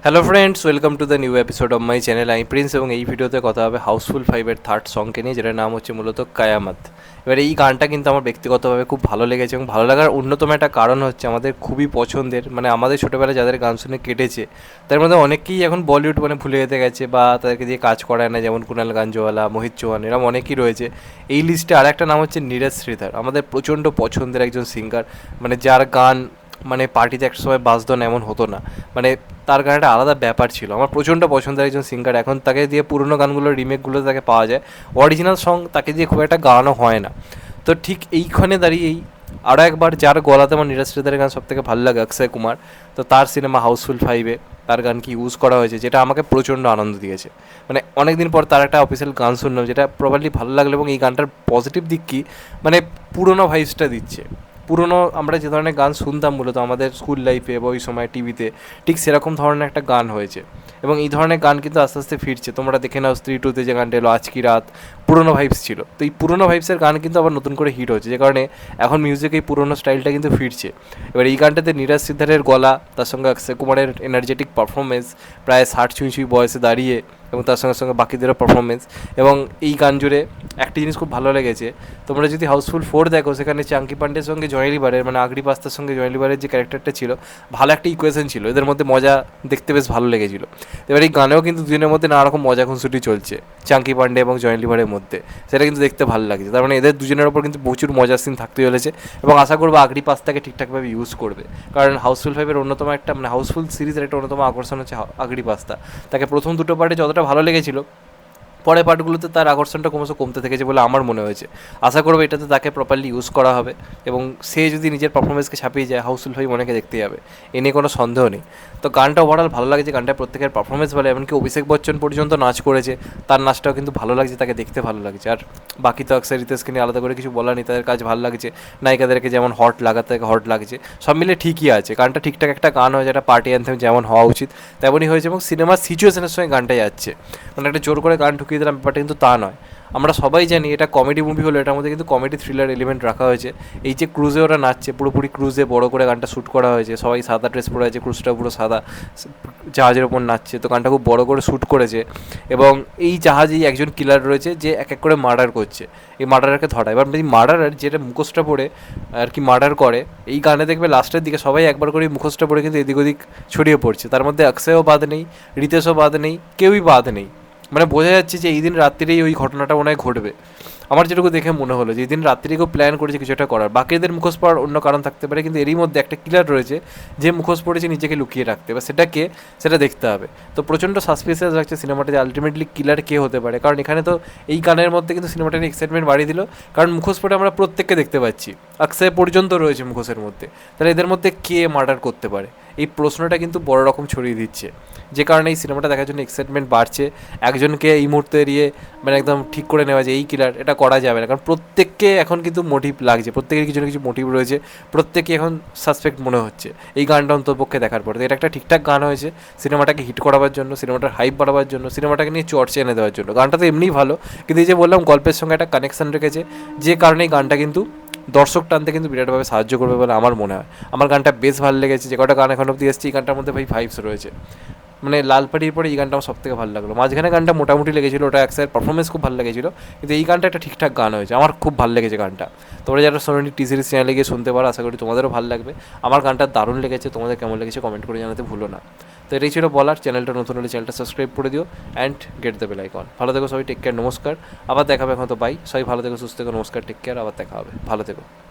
Hello friends, welcome to the new episode of my channel. আমি Prince এবং এই ভিডিওতে কথা হবে হাউসফুল 5-এর থার্ড সংকে নিয়ে, যেটার নাম হচ্ছে মূলত কায়ামাত। এবার এই গানটা কিন্তু আমার ব্যক্তিগতভাবে খুব ভালো লেগেছে এবং ভালো লাগার অন্যতম একটা কারণ হচ্ছে আমাদের খুবই পছন্দের, মানে আমাদের ছোটোবেলায় যাদের গান শুনে কেটেছে তার মধ্যে অনেকেই এখন বলিউড ভুলে যেতে গেছে বা তাদেরকে দিয়ে কাজ করায় না, যেমন কুনাল গাঞ্জওয়ালা, মোহিত চৌহান, এরকম অনেকেই রয়েছে। এই লিস্টে আর একটা নাম হচ্ছে নীরজ শ্রীধর, আমাদের প্রচণ্ড পছন্দের একজন সিঙ্গার, যার গান পার্টিতে একটা সময় বাজতো না এমন হতো না, তার গান একটা আলাদা ব্যাপার ছিল। আমার প্রচণ্ড পছন্দের একজন সিঙ্গার। এখন তাকে দিয়ে পুরোনো গানগুলোর রিমেকগুলো তাকে পাওয়া যায়, অরিজিনাল সং তাকে দিয়ে খুব একটা গানও হয় না। তো ঠিক এইখানে দাঁড়িয়েই আরও একবার যার গলাতে আমার নীরজ শ্রীধরের গান সব থেকে ভালো লাগে, অক্ষয় কুমার, তো তার সিনেমা হাউসফুল 5-এ তার গানকে ইউজ করা হয়েছে, যেটা আমাকে প্রচণ্ড আনন্দ দিয়েছে। অনেক দিন পর তার একটা অফিসিয়াল গান শুনলাম, যেটা প্রবাবলি ভালো লাগলো। এবং এই গানটার পজিটিভ দিক কি, পুরোনো ভাইবসটা দিচ্ছে। পুরোনো আমরা যে ধরনের গান শুনতাম মূলত আমাদের স্কুল লাইফে বা ওই সময় টিভিতে, ঠিক সেরকম ধরনের একটা গান হয়েছে। এবং এই ধরনের গান কিন্তু আস্তে আস্তে ফিরছে। তোমরা দেখে নাও স্ত্রী 2-তে যে গানটা এলো আজ কি রাত, পুরোনো ভাইবস ছিল। তো এই পুরোনো ভাইবসের গান কিন্তু আবার নতুন করে হিট হচ্ছে, যে কারণে এখন মিউজিক এই পুরোনো স্টাইলটা কিন্তু ফিরছে। এবার এই গানটাতে নীরজ শ্রীধরের গলা, তার সঙ্গে অক্ষয় কুমারের এনার্জেটিক পারফরমেন্স, প্রায় 60 ছুঁই বয়সে দাঁড়িয়ে, এবং তার সঙ্গে সঙ্গে বাকিদেরও পারফরমেন্স। এবং এই গান জুড়ে একটা জিনিস খুব ভালো লেগেছে, তোমরা যদি হাউসফুল 4 দেখো, সেখানে চাঙ্কি পান্ডের সঙ্গে জয় লিভারের, আগড়ি পাস্তার সঙ্গে জয় লিভারের যে ক্যারেক্টারটা ছিল, ভালো একটা ইকুয়েশন ছিল, এদের মধ্যে মজা দেখতে বেশ ভালো লেগেছিলো। এবার এই গানেও কিন্তু দুজনের মধ্যে নানা রকম মজা খুনসুটি চলছে চাঙ্কি পান্ডে এবং জয় লিভারের মধ্যে, সেটা কিন্তু দেখতে ভালো লাগছে। তার এদের দুজনের ওপর কিন্তু প্রচুর মজার সিন থাকতে চলেছে, এবং আশা করবো আগড়ি পাস্তাকে ঠিকঠাকভাবে ইউজ করবে। কারণ হাউসফুল 5-এর অন্যতম একটা হাউসফুল সিরিজের একটা অন্যতম আকর্ষণ হচ্ছে আগড়ি পাস্তা। তাকে প্রথম দুটো পার্টে যতটা ভালো লেগেছিলো, পরের পার্টগুলোতে তার আকর্ষণটা ক্রমশ কমতে থেকেছে বলে আমার মনে হয়েছে। আশা করবো এটাতে তাকে প্রপারলি ইউজ করা হবে, এবং সে যদি নিজের পারফরমেন্সকে ছাপিয়ে যায়, হাউসফুল 5 অনেকে দেখতে যাবে, এ নিয়ে কোনো সন্দেহ নেই। তো গানটা ওভারঅল ভালো লাগছে, গানটা প্রত্যেকের পারফরমেন্স ভালো, এমনকি অভিষেক বচ্চন পর্যন্ত নাচ করেছে, তার নাচটাও কিন্তু ভালো লাগছে, তাকে দেখতে ভালো লাগছে। আর বাকি তো অক্ষয় রিতেশকে নিয়ে আলাদা করে কিছু বলার নেই, তাদের কাজ ভালো লাগছে। নায়িকাদেরকে যেমন হট লাগাতে হট লাগছে, সব মিলে ঠিকই আছে। গানটা ঠিকঠাক একটা গান হয়েছে, একটা পার্টি অ্যান্থেম যেমন হওয়া উচিত তেমনই হয়েছে, এবং সিনেমার সিচুয়েশনের সঙ্গে গানটা যাচ্ছে। একটা জোর করে গান ঢুকিয়ে দিলাম ব্যাপারটা কিন্তু তা নয়। আমরা সবাই জানি এটা কমেডি মুভি হলো, এটার মধ্যে কিন্তু কমেডি থ্রিলার এলিমেন্ট রাখা হয়েছে। এই যে ক্রুজে ওরা নাচছে, পুরোপুরি ক্রুজে বড় করে গানটা শ্যুট করা হয়েছে, সবাই সাদা ড্রেস পরে আছে, ক্রুজটা পুরো সাদা, জাহাজের ওপর নাচছে, তো গানটা খুব বড় করে শ্যুট করেছে। এবং এই জাহাজেই একজন কিলার রয়েছে যে এক এক করে মার্ডার করছে, এই মার্ডারকে ধরা। এবার এই মার্ডারার যেটা মুখোশটা পরে আর কি মার্ডার করে, এই গানে দেখবে লাস্টের দিকে সবাই একবার করে মুখোশটা পরে কিন্তু এদিক ওদিক ছড়িয়ে পড়ছে। তার মধ্যে অক্ষয়ও বাদ নেই, রিতেশও বাদ নেই, কেউই বাদ নেই। বোঝা যাচ্ছে যে এই দিন রাত্রিরেই ওই ঘটনাটা মনে হয় ঘটবে। আমার যেটুকু দেখে মনে হলো যে এই দিন রাত্রিরে কেউ প্ল্যান করেছে কিছু একটা করার। বাকিদের মুখোশ পড়ার অন্য কারণ থাকতে পারে, কিন্তু এরই মধ্যে একটা কিলার রয়েছে যে মুখোশ পড়েছে নিজেকে লুকিয়ে রাখতে, বা সেটা দেখতে হবে। তো প্রচণ্ড সাসপিসিয়াস লাগছে সিনেমাটা যে আলটিমেটলি কিলার কে হতে পারে। কারণ এখানে তো এই গানের মধ্যে কিন্তু সিনেমাটা নিয়ে এক্সাইটমেন্ট বাড়িয়ে দিল, কারণ মুখোশ পরে আমরা প্রত্যেককে দেখতে পাচ্ছি, অক্ষয় পর্যন্ত রয়েছে মুখোশের মধ্যে। তাহলে এদের মধ্যে কে মার্ডার করতে পারে, এই প্রশ্নটা কিন্তু বড় রকম ছড়িয়ে দিচ্ছে, যে কারণে এই সিনেমাটা দেখার জন্য এক্সাইটমেন্ট বাড়ছে। একজনকে এই মুহূর্তে এড়িয়ে একদম ঠিক করে নেওয়া যায় এই কিলার, এটা করা যাবে না। কারণ প্রত্যেককে এখন কিন্তু মোটিভ লাগছে, প্রত্যেকের কিছু না কিছু মোটিভ রয়েছে, প্রত্যেকে এখন সাসপেক্ট মনে হচ্ছে এই গানটা অন্তপক্ষে দেখার পর। তো এটা একটা ঠিকঠাক গান হয়েছে সিনেমাটাকে হিট করাবার জন্য, সিনেমাটার হাইপ বাড়াবার জন্য, সিনেমাটাকে নিয়ে চর্চা এনে দেওয়ার জন্য। গানটা তো এমনিই ভালো, কিন্তু এই যে বললাম গল্পের সঙ্গে একটা কানেকশান রেখেছে, যে কারণে এই গানটা কিন্তু দর্শক টানতে কিন্তু বিরাটভাবে সাহায্য করবে বলে আমার মনে হয়। আমার গানটা বেশ ভালো লেগেছে, যে কটা গান এখন অব্দি এসেছে এই গানটার মধ্যে ভাইবস রয়েছে। লালপাটির পরে এই গানটা আমার সব থেকে ভালো লাগলো। মাঝখানে গানটা মোটামুটি লেগেছিলো, ওটা অ্যাক্সের পারফরমেন্স খুব ভালো লেগেছিলো, কিন্তু এই গানটা একটা ঠিকঠাক গান হয়েছে, আমার খুব ভালো লেগেছে গানটা। তোমরা যারা সোনি টি সিরিজ চ্যানেলে গিয়ে শুনতে পারো, আশা করি তোমাদেরও ভালো লাগবে। আমার গানটা দারুণ লেগেছে, তোমাদের কেমন লেগেছে কমেন্ট করে জানাতে ভুলো না। তো এটাই ছিল বলার। চ্যানেলটা নতুন হলে চ্যানেলটা সাবস্ক্রাইব করে দিও and get the bell icon. ভালো থেকো সবাই, টেক কেয়ার, নমস্কার, আবার দেখা হবে। এখন তো বাই, সবাই ভালো থেকো, সুস্থ থেকো, নমস্কার, টেক কেয়ার, আবার দেখা হবে, ভালো থেকো।